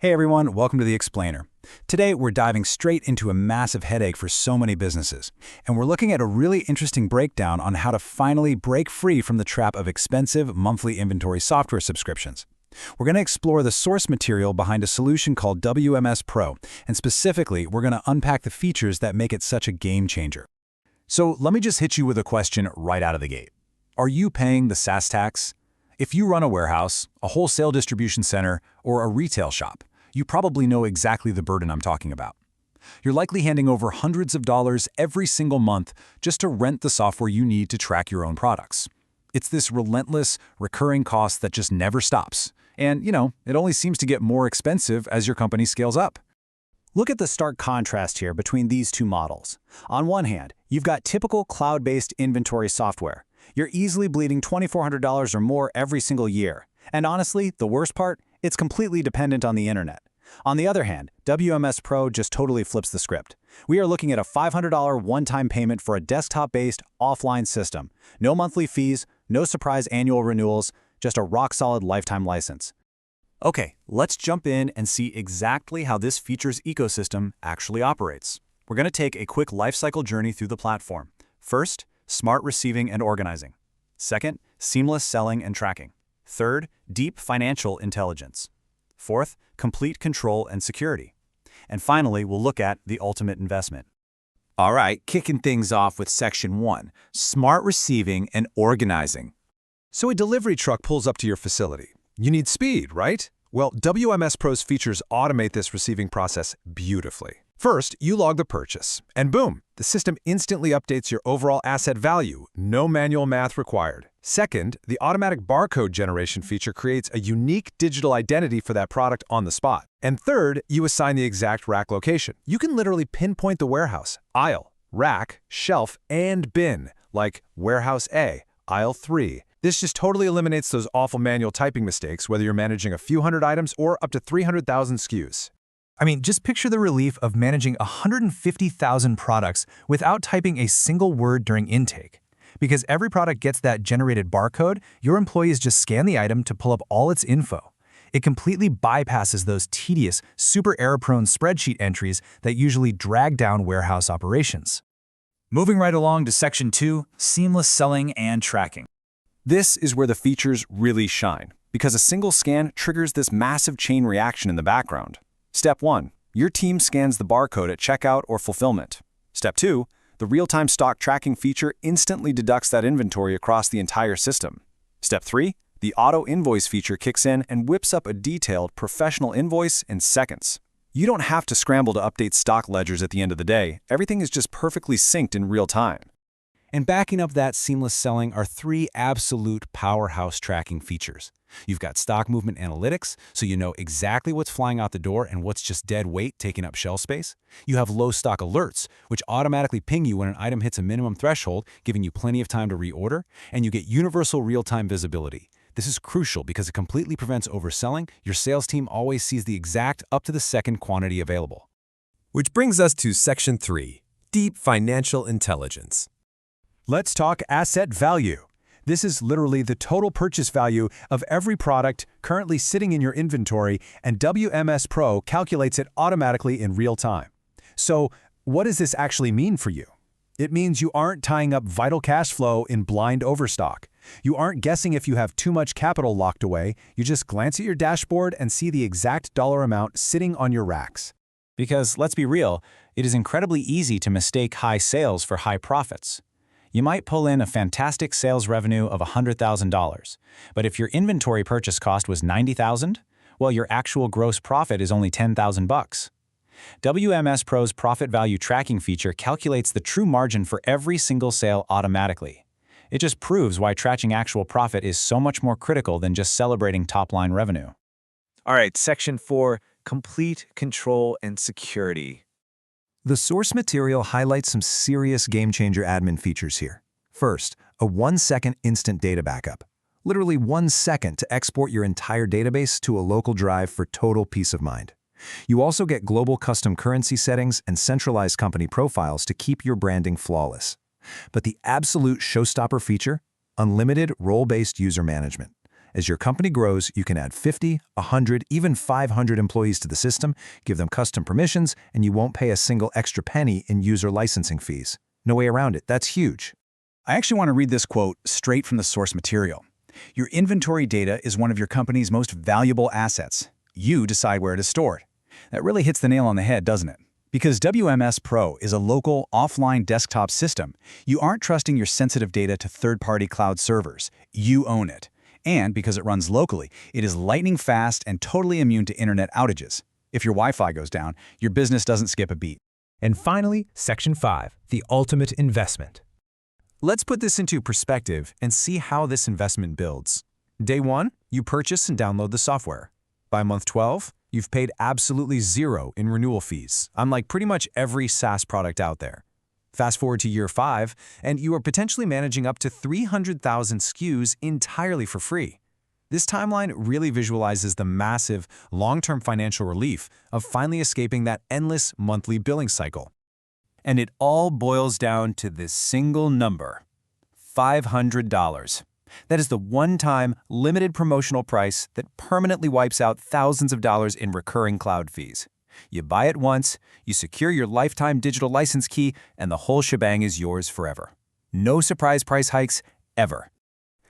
Hey everyone, welcome to The Explainer. Today we're diving straight into a massive headache for so many businesses, and we're looking at a really interesting breakdown on how to finally break free from the trap of expensive monthly inventory software subscriptions. We're going to explore the source material behind a solution called Wmspro, and specifically, we're going to unpack the features that make it such a game changer. So let me just hit you with a question right out of the gate. Are you paying the SaaS tax? If you run a warehouse, a wholesale distribution center, or a retail shop, you probably know exactly the burden I'm talking about. You're likely handing over hundreds of dollars every single month just to rent the software you need to track your own products. It's this relentless, recurring cost that just never stops. And, it only seems to get more expensive as your company scales up. Look at the stark contrast here between these two models. On one hand, you've got typical cloud-based inventory software. You're easily bleeding $2,400 or more every single year. And honestly, the worst part, it's completely dependent on the internet. On the other hand, Wmspro just totally flips the script. We are looking at a $500 one-time payment for a desktop-based, offline system. No monthly fees, no surprise annual renewals, just a rock-solid lifetime license. Okay, let's jump in and see exactly how this features ecosystem actually operates. We're going to take a quick lifecycle journey through the platform. First, smart receiving and organizing. Second, seamless selling and tracking. Third, deep financial intelligence. Fourth, complete control and security. And finally, we'll look at the ultimate investment. All right, kicking things off with Section 1, Smart Receiving and Organizing. So a delivery truck pulls up to your facility. You need speed, right? Well, Wmspro's features automate this receiving process beautifully. First, you log the purchase, and boom, the system instantly updates your overall asset value, no manual math required. Second, the automatic barcode generation feature creates a unique digital identity for that product on the spot. And third, you assign the exact rack location. You can literally pinpoint the warehouse, aisle, rack, shelf, and bin, like Warehouse A, Aisle 3. This just totally eliminates those awful manual typing mistakes, whether you're managing a few hundred items or up to 300,000 SKUs. I mean, just picture the relief of managing 150,000 products without typing a single word during intake. Because every product gets that generated barcode, your employees just scan the item to pull up all its info. It completely bypasses those tedious, super error-prone spreadsheet entries that usually drag down warehouse operations. Moving right along to Section 2, seamless selling and tracking. This is where the features really shine, because a single scan triggers this massive chain reaction in the background. Step 1, your team scans the barcode at checkout or fulfillment. Step 2, the real-time stock tracking feature instantly deducts that inventory across the entire system. Step 3, the auto invoice feature kicks in and whips up a detailed, professional invoice in seconds. You don't have to scramble to update stock ledgers at the end of the day. Everything is just perfectly synced in real time. And backing up that seamless selling are 3 absolute powerhouse tracking features. You've got stock movement analytics, so you know exactly what's flying out the door and what's just dead weight taking up shelf space. You have low stock alerts, which automatically ping you when an item hits a minimum threshold, giving you plenty of time to reorder. And you get universal real-time visibility. This is crucial because it completely prevents overselling. Your sales team always sees the exact up-to-the-second quantity available. Which brings us to Section 3, Deep Financial Intelligence. Let's talk asset value. This is literally the total purchase value of every product currently sitting in your inventory, and Wmspro calculates it automatically in real time. So, what does this actually mean for you? It means you aren't tying up vital cash flow in blind overstock. You aren't guessing if you have too much capital locked away. You just glance at your dashboard and see the exact dollar amount sitting on your racks. Because, let's be real, it is incredibly easy to mistake high sales for high profits. You might pull in a fantastic sales revenue of $100,000, but if your inventory purchase cost was $90,000, well, your actual gross profit is only $10,000. Wmspro's profit value tracking feature calculates the true margin for every single sale automatically. It just proves why tracking actual profit is so much more critical than just celebrating top-line revenue. All right, Section 4, Complete Control and Security. The source material highlights some serious game-changer admin features here. First, a 1-second instant data backup. Literally 1 second to export your entire database to a local drive for total peace of mind. You also get global custom currency settings and centralized company profiles to keep your branding flawless. But the absolute showstopper feature? Unlimited role-based user management. As your company grows, you can add 50, 100, even 500 employees to the system, give them custom permissions, and you won't pay a single extra penny in user licensing fees. No way around it. That's huge. I actually want to read this quote straight from the source material. Your inventory data is one of your company's most valuable assets. You decide where it is stored. That really hits the nail on the head, doesn't it? Because Wmspro is a local, offline desktop system, you aren't trusting your sensitive data to third-party cloud servers. You own it. And because it runs locally, it is lightning fast and totally immune to internet outages. If your Wi-Fi goes down, your business doesn't skip a beat. And finally, Section 5, the ultimate investment. Let's put this into perspective and see how this investment builds. Day 1, you purchase and download the software. By month 12, you've paid absolutely zero in renewal fees, unlike pretty much every SaaS product out there. Fast forward to year 5, and you are potentially managing up to 300,000 SKUs entirely for free. This timeline really visualizes the massive, long-term financial relief of finally escaping that endless monthly billing cycle. And it all boils down to this single number, $500. That is the one-time, limited promotional price that permanently wipes out thousands of dollars in recurring cloud fees. You buy it once, you secure your lifetime digital license key, and the whole shebang is yours forever. No surprise price hikes, ever.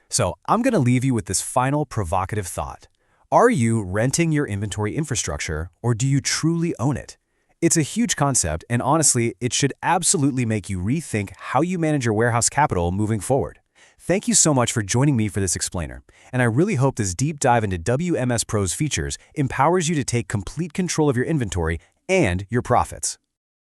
So I'm going to leave you with this final provocative thought. Are you renting your inventory infrastructure, or do you truly own it? It's a huge concept, and honestly, it should absolutely make you rethink how you manage your warehouse capital moving forward. Thank you so much for joining me for this explainer, and I really hope this deep dive into Wmspro's features empowers you to take complete control of your inventory and your profits.